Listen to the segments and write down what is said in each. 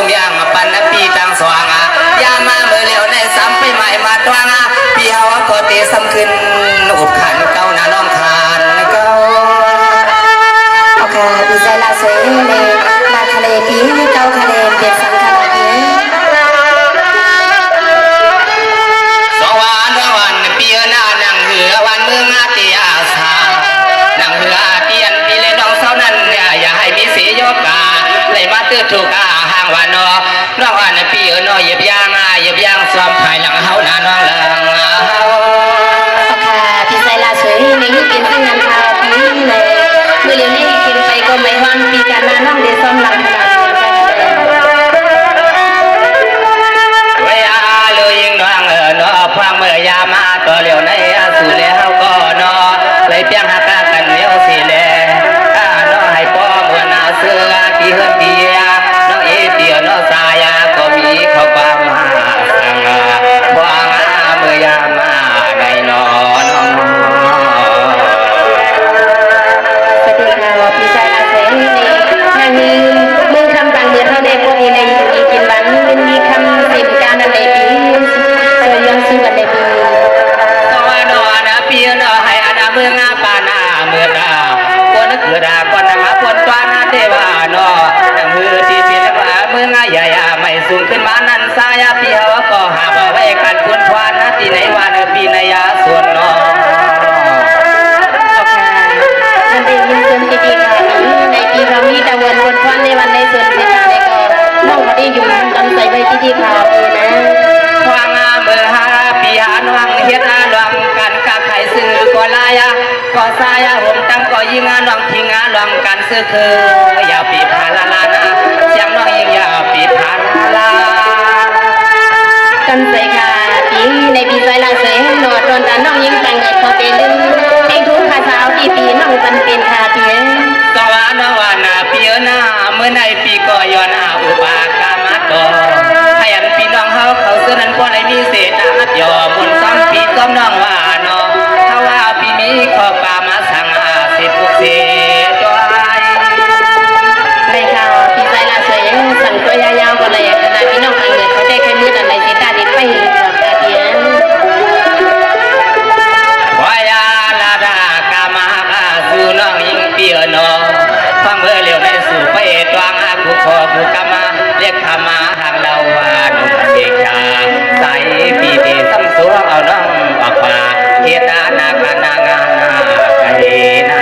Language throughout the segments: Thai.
มยังปันนปีตังสว่างยามาเมื่อเลี้ยวในซ้ำไปใหม่มาตวงพี่เฮาก็เตะซ้ำขึ้นอุบขันเก้าหน้าน้องคานเก้าโอเคดีใจละสวยเลยมาทะเลปีเก้าทะเลเปลี่ยนสังขารปีสวันวันปีหน้านังเหือวันเมืองอาเตียสานังเหืออาเตียนปีเลน้องเศร้านั้นอย่าให้มีเสียโยกาเลยมาตื้อถูกห่างวันน้องวันปีน้อยเหยียบยางซ้อมภายหลังเฮาหน้าน้องลังดีใจละสวยเลยเป็นทั้งนั้นค่ะปีเลยเมื่อเร็วนี้กินไปก็ไม่วันปีกันน้องเดี๋ยวซ้อมหลังฟังเมื่อยามาตัวเลี้ยวในสู่แล้วก็นอเลยเพียงหักกันเลี้ยวสิแลน้อให้ป้อมวนเสือที่เฮือนเตียน้องเอเตียน้อสายก็มีเขาปามาสังฟังเมื่อยามาในนอน้องสวัสดีค่ะพี่ชายอาเซนนางมีมึงคำต่างเดือนเท่าเด็กพวกนี้ในกินบ้านมีคำสิบการอะไรปียังซื้อวันได้ปีสวัสดีปีนอให้อาณาเมืองปานาเมื่อดาคนนึกเกิดคนนมาคนตัวนาเทวานอดังมือที่เป็นว่าเมืองใหญ่ไม่สูงขึ้นมานั้นสายพี่เฮาก็หาไว้กันคุณทวานนาที่ไหนวันปีนายาส่วนนอนั่นเป็นยินส่วนดีๆค่ะในปีเรามีแต่วันคุณทวานในวันในส่วนที่นาในก็น้องพอดีอยู่ตอนใส่ไว้ดีๆค่ะปีนะวางเมื่อหาปีหาน้องเฮ็ดลองกันกะไข่ซื้อก็ลายก็สายผมตั้งก็ยิงน้องทิ้งลองกันซื้อคืออย่าปีพาลาลานะเสียงน้องยิงอย่าปีพาลากันใส่ค่ะปีในปีใส่ละเสยหนอดตอนแต่น้องยิงแต่งเงินเขาเป็นดึงเองทุกขาสาวที่ปีน้องเป็นค่ะปีสวรรค์วันปีหน้าเมื่อในปีก็ย้อนอุปากามาโตให้อันพี่น้องเขาเสื้อนั้นก็เลยมีเศษนัดย่อมุนซ้ำปีซ้ำน้องว่าน้องถ้าว่าปีนี้ขอปามาสั่งสิบเศษด้วยไรค่ะปีใส่ละเสยสั่งตัวยาวๆก็เลยขนาดพี่น้องแต่งเงินเขาได้แค่มือแต่ในสิตาดิไปกับตาเพียนวายาลาดากามาสู่น้องยิงเปียโนฟังเมื่อเร็วในสู่ไปตวงผู้ขอผู้กามาเรียกขามาหางเราว่านุ่มเด็กชาใส่ปีเดซ้ำสวงเอาน้องออกมาเฮ็ดนากานางาไก่นา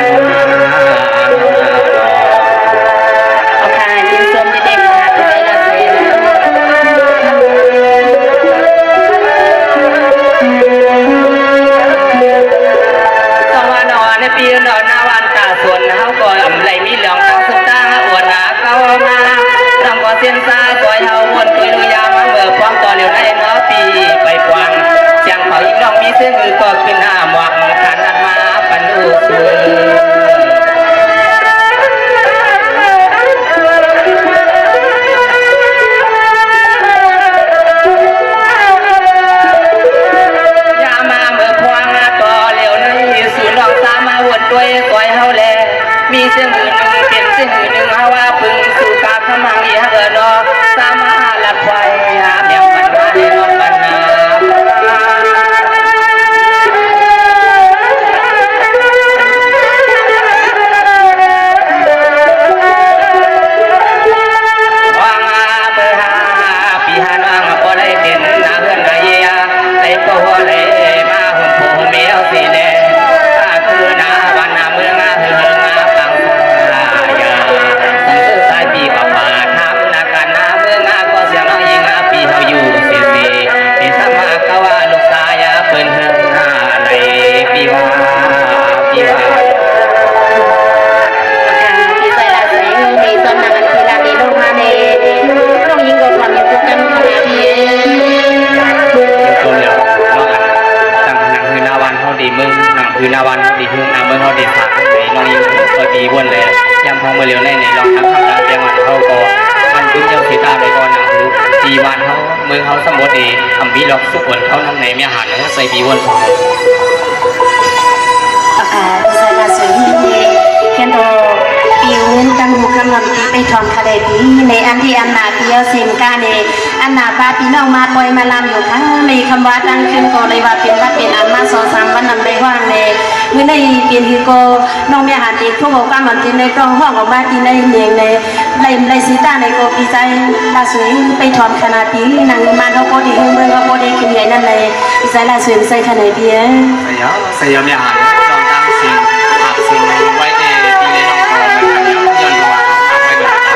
เอาค่ะยินส้มเด็กๆค่ะปีใส่ละเสยสวัสดีในปีนอนนาวันตาส่วนเขาก็อำไรมีเหลืองตั้งสุดตาอวดนาเก้ามาทำก็เส้นซ้ายตัวเฮาวนตัวลุยามาเมื่อพร้อมต่อเร็วในเนาะปีไปกวางเสียงเขายิ่งน้องมีเส้นมือก็ขึ้นหน้าหมวกขันนัดมาปันดูสวยด้วยตัวเฮาแลมีเสียงอื่นเป็นเสียงอื่นเฮาว่าพึ่งสู่กาขมังอีฮะเนาะสามหาลัดไฟหาแมวปันนาเนาะปันนาว่างเบอร์หาปีหาน้องก็ได้เป็นนาเฮือนนาเยียได้ก็หัวเลยมาหุ่นผู้เมียวสิแลคือนาบ้านนาเมืองเฮืองปังสายาสังสายปีป่าป่าทำนาการนาเมืองก็เสียงน้องยิงปีเฮาอยู่เสียสีปีสมาก็ว่าลูกสายเปิ้นเฮืองในปีว่าปีใส่ละเสยมีซ้อมนางอันทีละมีลูกมาในน้องยิงก็ความยังพบกันค่ะพี่ตัวเดียวน้องตั้งหนังคือนาวันเขาดีมึงหนังคือนาวันเขาดีฮึงนาเมืองเขาดีสามในน้องยิงก็ดีวนเลยยังพอมาเร็วในลองทำการเตรียมวันเขาก็มันดึงเยาสีตาเลยก็หนังคือดีวันเขาเมืองเขาสมบูรณ์ดีทำบีล็อกสุกวนเขานั่นในเมียหันใส่บีวนของปีใส่ละเสยเขียนโตปี ปีเว้นตั้งหูคำนำตีไปถอนคาเลปีในอันที่อันนาเปียวเซมกาเนอันนาปาปีน้องมาปล่อยมาลำอยู่ทั้งในคำว่าตั้งขึ้นก็เลยว่าเป็นวัดเป็นอันมา2-3วันนำได้ว่างในเมื่อในเปลี่ยนคือก็น้องแม่หาตีพวกเราการมันตีในกล้องห้องออกมาตีในเนียงในไล่สีตาในก็ปีใจลาสวยไปถอนคณะปีนางมาเขาก็ดีเมืองเขาก็ดีกินใหญ่นั่นเลยปีใจลาสวยใส่ขนาดเพียง สยามเนี่ยหันลองตั้งสิ่งหักสิ่งไว้เอปีในน้องคอมันย้อนย้อนว่าเอาไปแบบ เ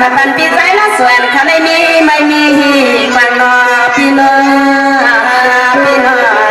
มาตันพี่ใจละส่วนเขาไม่มีกวางนอพี่น้องพี่น้อง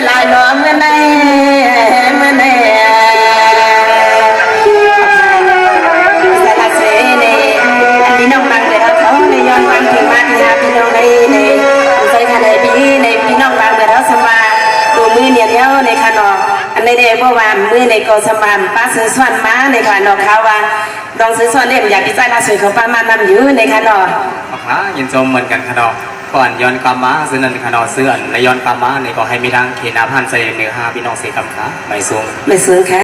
ลายล้อมเมื่อไหร่สารเสนีอันนี้น้องบังเลยเขาในย้อนวันถึงมากนะพี่น้องในใส่ขนาดในพี่น้องบังเลยเขาสมาดูมือเนี่ยเดียวในขนมอันในเด็กเมื่อวานมือในกอสมานป้าซื้อส่วนม้าในขนมเขาว่าลองซื้อส่วนเล่มอยากดีใจละสวยของป้ามานำอยู่ในขนมยินชมเหมือนกันขนมก่อนย้อนกลับมาซื้อนันขนมเสื่อนและย้อนกลับมาในก็ให้มีทางเขนาพันธ์ใส่เนื้อหาพี่น้องเสียกำขาไม่สูงค่ะ